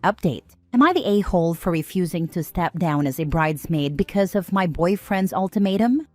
Update. Am I the a-hole for refusing to step down as a bridesmaid because of my boyfriend's ultimatum?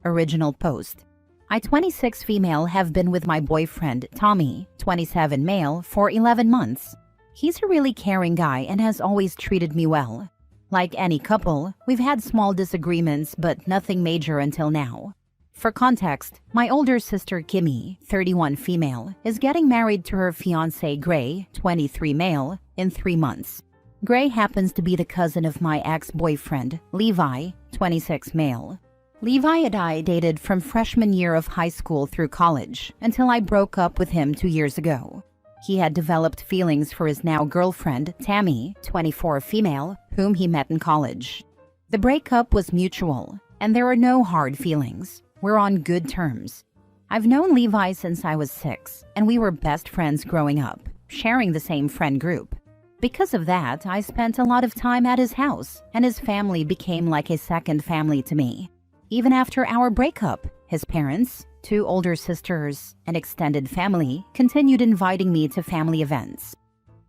Original post. I, 26 female, have been with my boyfriend, Tommy, 27 male, for 11 months. He's a really caring guy and has always treated me well. Like any couple, we've had small disagreements but nothing major until now. For context, my older sister Kimmy, 31 female, is getting married to her fiancé Gray, 23 male, in 3 months. Gray happens to be the cousin of my ex-boyfriend, Levi, 26 male. Levi and I dated from freshman year of high school through college until I broke up with him 2 years ago. He had developed feelings for his now girlfriend, Tammy, 24 female, whom he met in college. The breakup was mutual, and there are no hard feelings. We're on good terms. I've known Levi since I was 6, and we were best friends growing up, sharing the same friend group. Because of that, I spent a lot of time at his house, and his family became like a second family to me. Even after our breakup, his parents, 2 older sisters, and extended family continued inviting me to family events.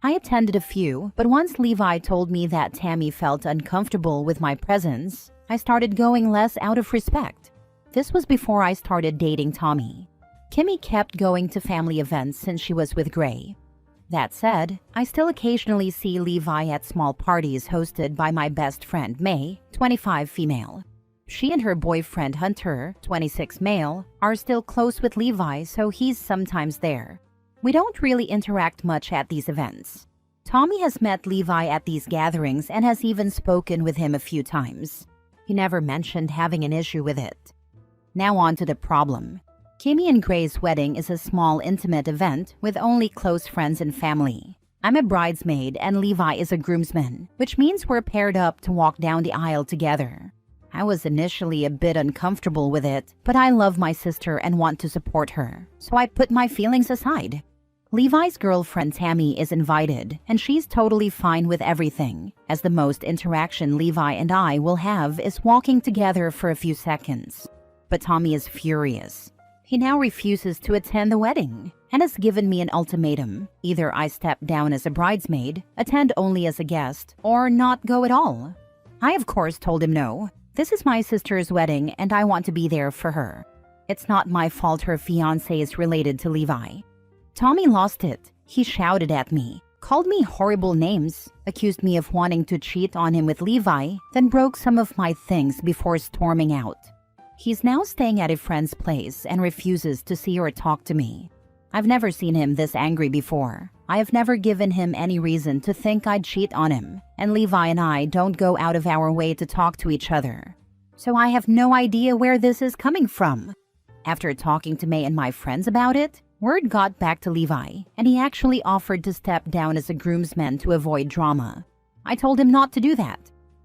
I attended a few, but once Levi told me that Tammy felt uncomfortable with my presence, I started going less out of respect. This was before I started dating Tommy. Kimmy kept going to family events since she was with Gray. That said, I still occasionally see Levi at small parties hosted by my best friend May, 25 female. She and her boyfriend Hunter, 26 male, are still close with Levi, so he's sometimes there. We don't really interact much at these events. Tommy has met Levi at these gatherings and has even spoken with him a few times. He never mentioned having an issue with it. Now on to the problem. Kimmy and Gray's wedding is a small, intimate event with only close friends and family. I'm a bridesmaid and Levi is a groomsman, which means we're paired up to walk down the aisle together. I was initially a bit uncomfortable with it, but I love my sister and want to support her, so I put my feelings aside. Levi's girlfriend Tammy is invited, and she's totally fine with everything, as the most interaction Levi and I will have is walking together for a few seconds. But Tommy is furious. He now refuses to attend the wedding and has given me an ultimatum. Either I step down as a bridesmaid, attend only as a guest, or not go at all. I of course told him no. This is my sister's wedding and I want to be there for her. It's not my fault her fiancé is related to Levi. Tommy lost it. He shouted at me, called me horrible names, accused me of wanting to cheat on him with Levi, then broke some of my things before storming out. He's now staying at a friend's place and refuses to see or talk to me. I've never seen him this angry before. I have never given him any reason to think I'd cheat on him, and Levi and I don't go out of our way to talk to each other. So I have no idea where this is coming from. After talking to May and my friends about it, word got back to Levi, and he actually offered to step down as a groomsman to avoid drama. I told him not to do that.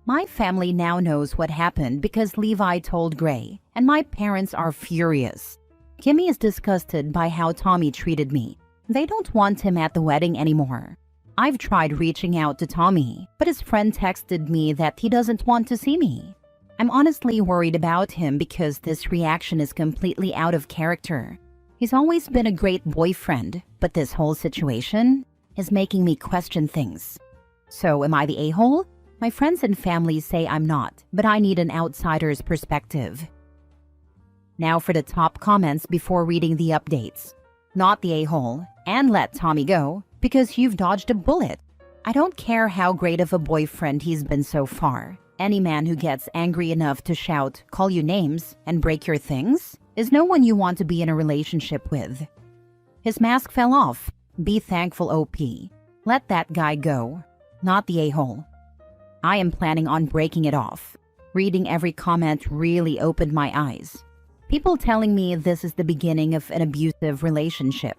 My family now knows what happened because Levi told Gray, and my parents are furious. Kimmy is disgusted by how Tommy treated me. They don't want him at the wedding anymore. I've tried reaching out to Tommy, but his friend texted me that he doesn't want to see me. I'm honestly worried about him because this reaction is completely out of character. He's always been a great boyfriend, but this whole situation is making me question things. So am I the a-hole? My friends and family say I'm not, but I need an outsider's perspective. Now for the top comments before reading the updates. Not the a-hole, and let Tommy go, because you've dodged a bullet. I don't care how great of a boyfriend he's been so far. Any man who gets angry enough to shout, call you names, and break your things is no one you want to be in a relationship with. His mask fell off. Be thankful, OP. Let that guy go. Not the a-hole. I am planning on breaking it off. Reading every comment really opened my eyes. People telling me this is the beginning of an abusive relationship.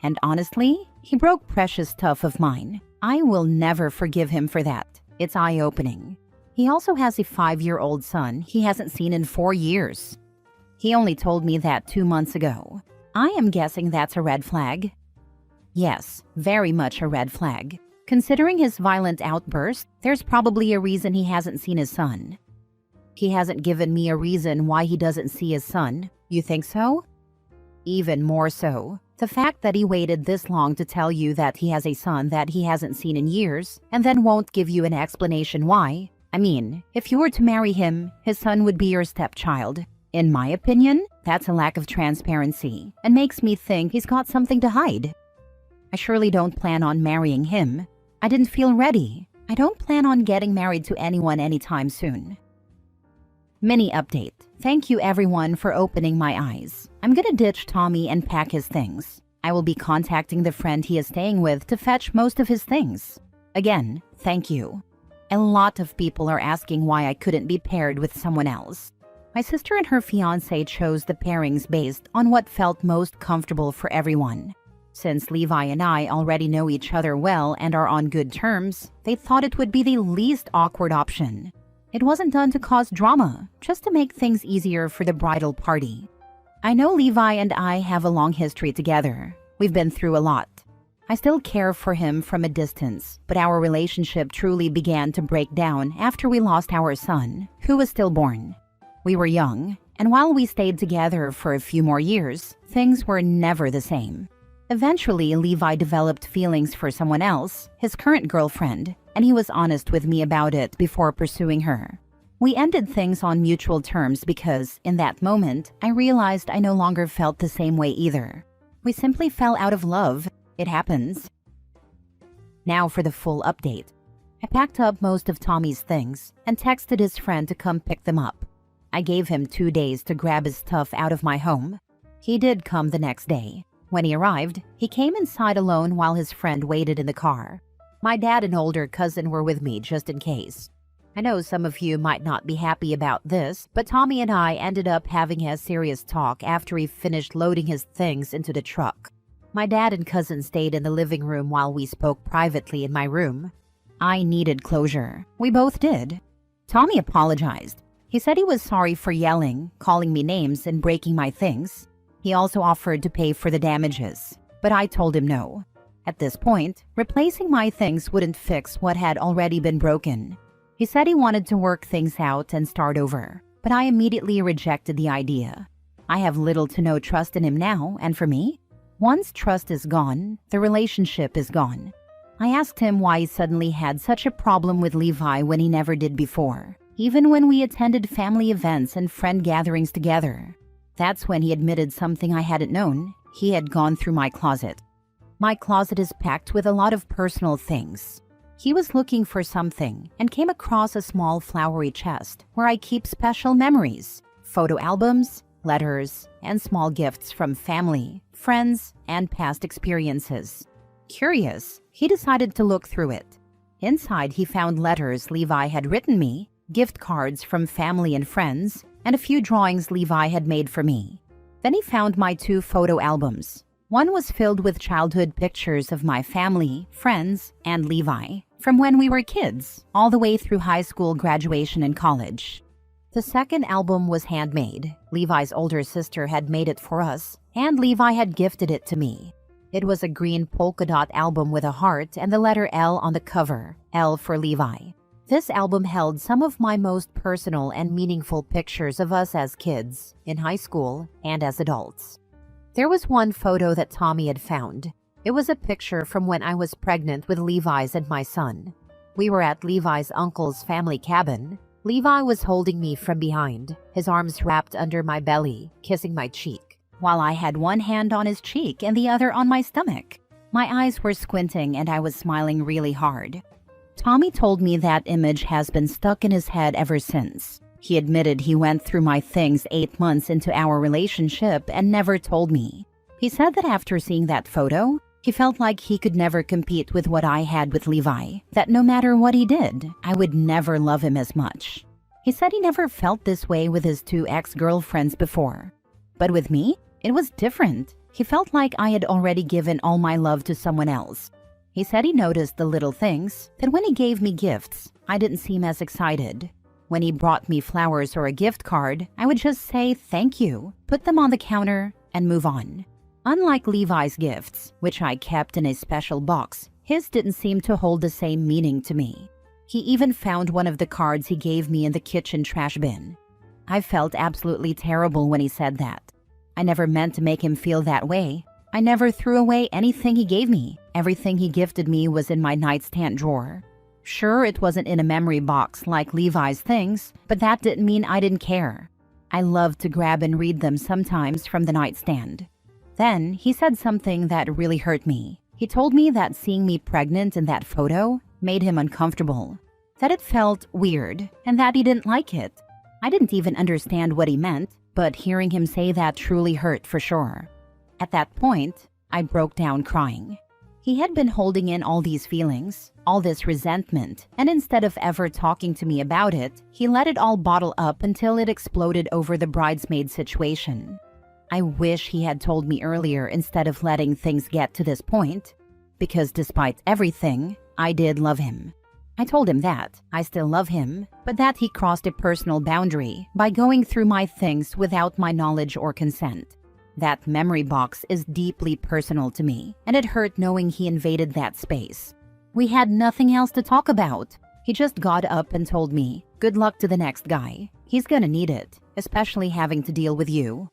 And honestly, he broke precious stuff of mine. I will never forgive him for that. It's eye-opening. He also has a 5-year-old son he hasn't seen in 4 years. He only told me that 2 months ago. I am guessing that's a red flag. Yes, very much a red flag. Considering his violent outburst, there's probably a reason he hasn't seen his son. He hasn't given me a reason why he doesn't see his son. You think so? Even more so, The fact that he waited this long to tell you that he has a son that he hasn't seen in years and then won't give you an explanation why. I mean, if you were to marry him, his son would be your stepchild. In my opinion, that's a lack of transparency and makes me think he's got something to hide. I surely don't plan on marrying him. I didn't feel ready. I don't plan on getting married to anyone anytime soon. Mini update. Thank you everyone for opening my eyes. I'm gonna ditch Tommy and pack his things. I will be contacting the friend he is staying with to fetch most of his things. Again, thank you. A lot of people are asking why I couldn't be paired with someone else. My sister and her fiancé chose the pairings based on what felt most comfortable for everyone. Since Levi and I already know each other well and are on good terms, they thought it would be the least awkward option. It wasn't done to cause drama, just to make things easier for the bridal party. I know Levi and I have a long history together. We've been through a lot. I still care for him from a distance, but our relationship truly began to break down after we lost our son, who was stillborn. We were young, and while we stayed together for a few more years, things were never the same. Eventually, Levi developed feelings for someone else, his current girlfriend, and he was honest with me about it before pursuing her. We ended things on mutual terms because, in that moment, I realized I no longer felt the same way either. We simply fell out of love. It happens. Now for the full update. I packed up most of Tommy's things and texted his friend to come pick them up. I gave him 2 days to grab his stuff out of my home. He did come the next day. When he arrived, he came inside alone while his friend waited in the car. My dad and older cousin were with me just in case. I know some of you might not be happy about this, but Tommy and I ended up having a serious talk after he finished loading his things into the truck. My dad and cousin stayed in the living room while we spoke privately in my room. I needed closure. We both did. Tommy apologized. He said he was sorry for yelling, calling me names, and breaking my things. He also offered to pay for the damages, but I told him no. At this point, replacing my things wouldn't fix what had already been broken. He said he wanted to work things out and start over, but I immediately rejected the idea. I have little to no trust in him now, and for me, once trust is gone, the relationship is gone. I asked him why he suddenly had such a problem with Levi when he never did before, even when we attended family events and friend gatherings together. That's when he admitted something I hadn't known. He had gone through my closet. My closet is packed with a lot of personal things. He was looking for something and came across a small flowery chest where I keep special memories, photo albums, letters, and small gifts from family, friends, and past experiences. Curious, he decided to look through it. Inside, he found letters Levi had written me, gift cards from family and friends, and a few drawings Levi had made for me. Then he found my 2 photo albums. One was filled with childhood pictures of my family, friends, and Levi, from when we were kids, all the way through high school graduation and college. The second album was handmade. Levi's older sister had made it for us, and Levi had gifted it to me. It was a green polka dot album with a heart and the letter L on the cover, L for Levi. This album held some of my most personal and meaningful pictures of us as kids, in high school, and as adults. There was one photo that Tommy had found. It was a picture from when I was pregnant with Levi's and my son. We were at Levi's uncle's family cabin. Levi was holding me from behind, his arms wrapped under my belly, kissing my cheek, while I had one hand on his cheek and the other on my stomach. My eyes were squinting and I was smiling really hard. Tommy told me that image has been stuck in his head ever since. He admitted he went through my things 8 months into our relationship and never told me. He said that after seeing that photo, he felt like he could never compete with what I had with Levi, that no matter what he did, I would never love him as much. He said he never felt this way with his 2 ex-girlfriends before. But with me, it was different. He felt like I had already given all my love to someone else. He said he noticed the little things, that when he gave me gifts, I didn't seem as excited. When he brought me flowers or a gift card, I would just say thank you, put them on the counter, and move on. Unlike Levi's gifts, which I kept in a special box, his didn't seem to hold the same meaning to me. He even found one of the cards he gave me in the kitchen trash bin. I felt absolutely terrible when he said that. I never meant to make him feel that way. I never threw away anything he gave me. Everything he gifted me was in my nightstand drawer. Sure, it wasn't in a memory box like Levi's things, but that didn't mean I didn't care. I loved to grab and read them sometimes from the nightstand. Then he said something that really hurt me. He told me that seeing me pregnant in that photo made him uncomfortable, that it felt weird, and that he didn't like it. I didn't even understand what he meant, but hearing him say that truly hurt for sure. At that point, I broke down crying. He had been holding in all these feelings, all this resentment, and instead of ever talking to me about it, he let it all bottle up until it exploded over the bridesmaid situation. I wish he had told me earlier instead of letting things get to this point, because despite everything, I did love him. I told him that I still love him, but that he crossed a personal boundary by going through my things without my knowledge or consent. That memory box is deeply personal to me, and it hurt knowing he invaded that space. We had nothing else to talk about. He just got up and told me, "Good luck to the next guy. He's gonna need it, especially having to deal with you."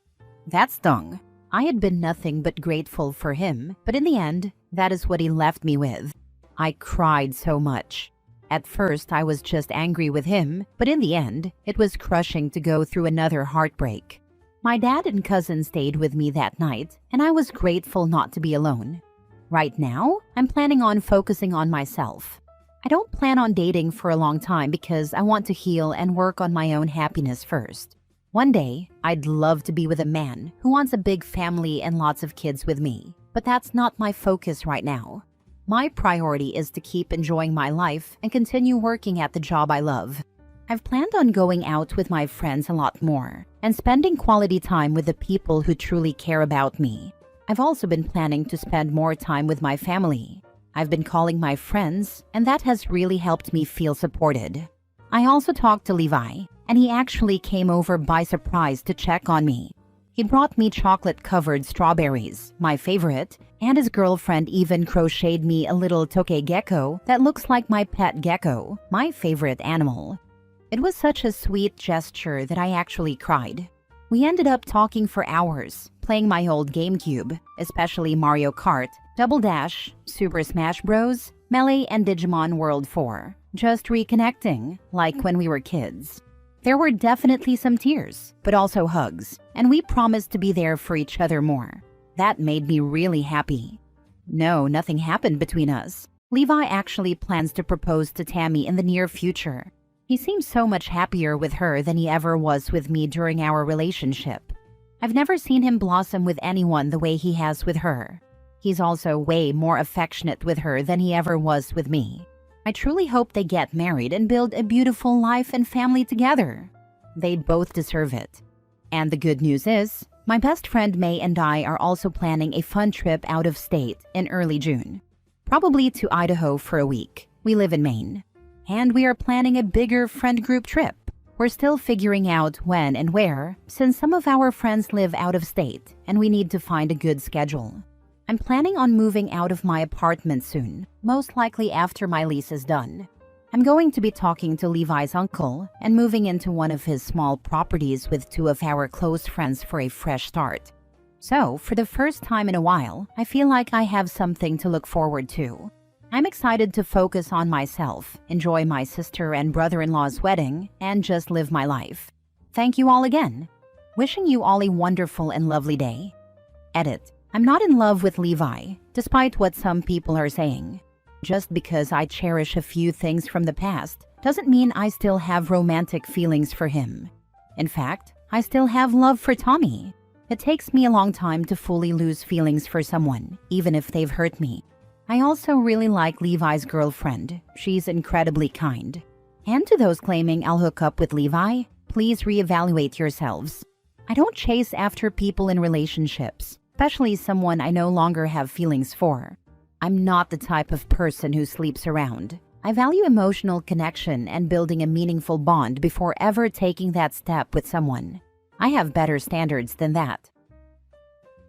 That stung. I had been nothing but grateful for him, but in the end, that is what he left me with. I cried so much. At first, I was just angry with him, but in the end, it was crushing to go through another heartbreak. My dad and cousin stayed with me that night, and I was grateful not to be alone. Right now, I'm planning on focusing on myself. I don't plan on dating for a long time because I want to heal and work on my own happiness first. One day, I'd love to be with a man who wants a big family and lots of kids with me, but that's not my focus right now. My priority is to keep enjoying my life and continue working at the job I love. I've planned on going out with my friends a lot more and spending quality time with the people who truly care about me. I've also been planning to spend more time with my family. I've been calling my friends, and that has really helped me feel supported. I also talked to Levi, and he actually came over by surprise to check on me. He brought me chocolate-covered strawberries, my favorite, and his girlfriend even crocheted me a little toque gecko that looks like my pet gecko, my favorite animal. It was such a sweet gesture that I actually cried. We ended up talking for hours, playing my old GameCube, especially Mario Kart, Double Dash, Super Smash Bros., Melee, and Digimon World 4. Just reconnecting, like when we were kids. There were definitely some tears, but also hugs, and we promised to be there for each other more. That made me really happy. No, nothing happened between us. Levi actually plans to propose to Tammy in the near future. He seems so much happier with her than he ever was with me during our relationship. I've never seen him blossom with anyone the way he has with her. He's also way more affectionate with her than he ever was with me. I truly hope they get married and build a beautiful life and family together. They both deserve it. And the good news is, my best friend May and I are also planning a fun trip out of state in early June. Probably to Idaho for a week. We live in Maine. And we are planning a bigger friend group trip. We're still figuring out when and where, since some of our friends live out of state, and we need to find a good schedule. I'm planning on moving out of my apartment soon, most likely after my lease is done. I'm going to be talking to Levi's uncle and moving into one of his small properties with two of our close friends for a fresh start. So, for the first time in a while, I feel like I have something to look forward to. I'm excited to focus on myself, enjoy my sister and brother-in-law's wedding, and just live my life. Thank you all again. Wishing you all a wonderful and lovely day. Edit. I'm not in love with Levi, despite what some people are saying. Just because I cherish a few things from the past doesn't mean I still have romantic feelings for him. In fact, I still have love for Tommy. It takes me a long time to fully lose feelings for someone, even if they've hurt me. I also really like Levi's girlfriend. She's incredibly kind. And to those claiming I'll hook up with Levi, please reevaluate yourselves. I don't chase after people in relationships, especially someone I no longer have feelings for. I'm not the type of person who sleeps around. I value emotional connection and building a meaningful bond before ever taking that step with someone. I have better standards than that.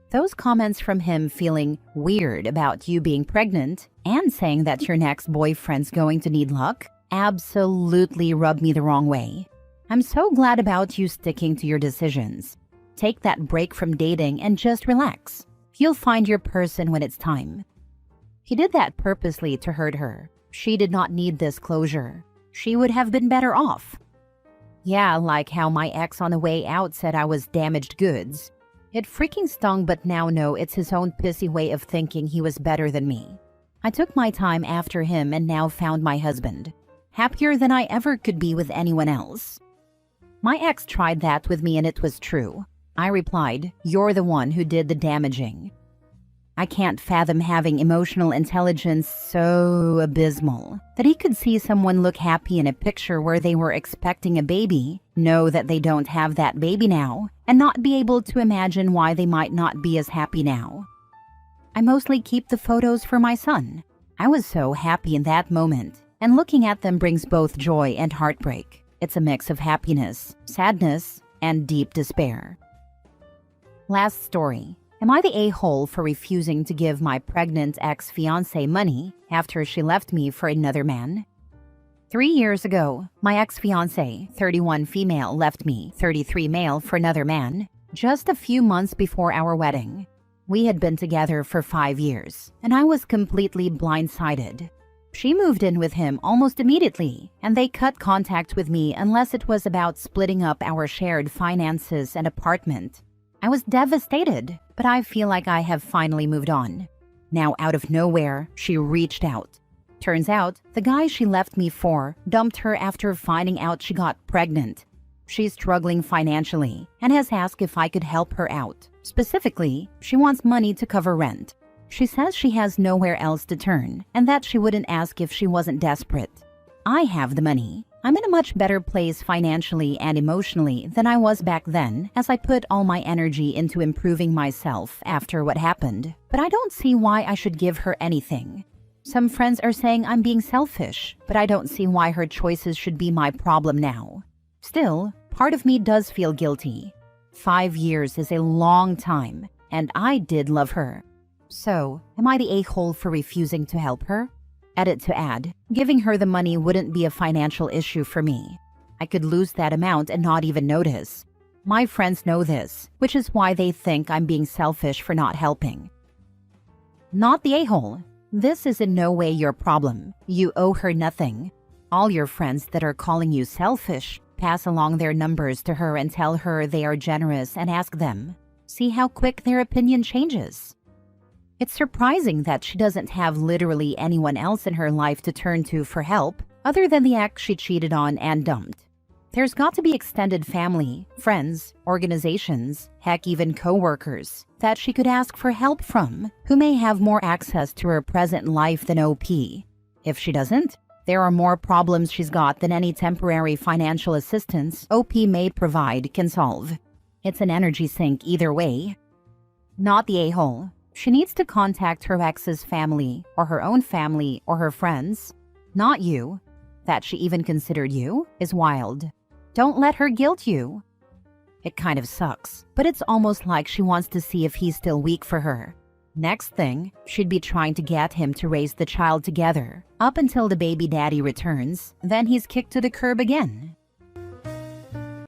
Those comments from him feeling weird about you being pregnant and saying that your next boyfriend's going to need luck absolutely rubbed me the wrong way. I'm so glad about you sticking to your decisions. Take that break from dating and just relax. You'll find your person when it's time. He did that purposely to hurt her. She did not need this closure. She would have been better off. Yeah, like how my ex on the way out said I was damaged goods. It freaking stung, but now no, it's his own pissy way of thinking he was better than me. I took my time after him and now found my husband. Happier than I ever could be with anyone else. My ex tried that with me and it was true. I replied, "You're the one who did the damaging." I can't fathom having emotional intelligence so abysmal that he could see someone look happy in a picture where they were expecting a baby, know that they don't have that baby now, and not be able to imagine why they might not be as happy now. I mostly keep the photos for my son. I was so happy in that moment, and looking at them brings both joy and heartbreak. It's a mix of happiness, sadness, and deep despair. Last story. Am I the a-hole for refusing to give my pregnant ex-fiancé money after she left me for another man? 3 years ago, my ex-fiancé, 31 female, left me, 33 male, for another man, just a few months before our wedding. We had been together for 5 years, and I was completely blindsided. She moved in with him almost immediately, and they cut contact with me unless it was about splitting up our shared finances and apartment. I was devastated, but I feel like I have finally moved on. Now, out of nowhere, she reached out. Turns out, the guy she left me for dumped her after finding out she got pregnant. She's struggling financially and has asked if I could help her out. Specifically, she wants money to cover rent. She says she has nowhere else to turn and that she wouldn't ask if she wasn't desperate. I have the money. I'm in a much better place financially and emotionally than I was back then, as I put all my energy into improving myself after what happened, but I don't see why I should give her anything. Some friends are saying I'm being selfish, but I don't see why her choices should be my problem now. Still, part of me does feel guilty. 5 years is a long time, and I did love her. So, am I the a-hole for refusing to help her? Edit to add, giving her the money wouldn't be a financial issue for me. I could lose that amount and not even notice. My friends know this, which is why they think I'm being selfish for not helping. Not the a-hole. This is in no way your problem. You owe her nothing. All your friends that are calling you selfish, pass along their numbers to her and tell her they are generous and ask them. See how quick their opinion changes. It's surprising that she doesn't have literally anyone else in her life to turn to for help, other than the ex she cheated on and dumped. There's got to be extended family, friends, organizations, heck even co-workers, that she could ask for help from, who may have more access to her present life than OP. If she doesn't, there are more problems she's got than any temporary financial assistance OP may provide can solve. It's an energy sink either way. Not the a-hole. She needs to contact her ex's family, or her own family, or her friends. Not you. That she even considered you is wild. Don't let her guilt you. It kind of sucks, but it's almost like she wants to see if he's still weak for her. Next thing, she'd be trying to get him to raise the child together, up until the baby daddy returns, then he's kicked to the curb again.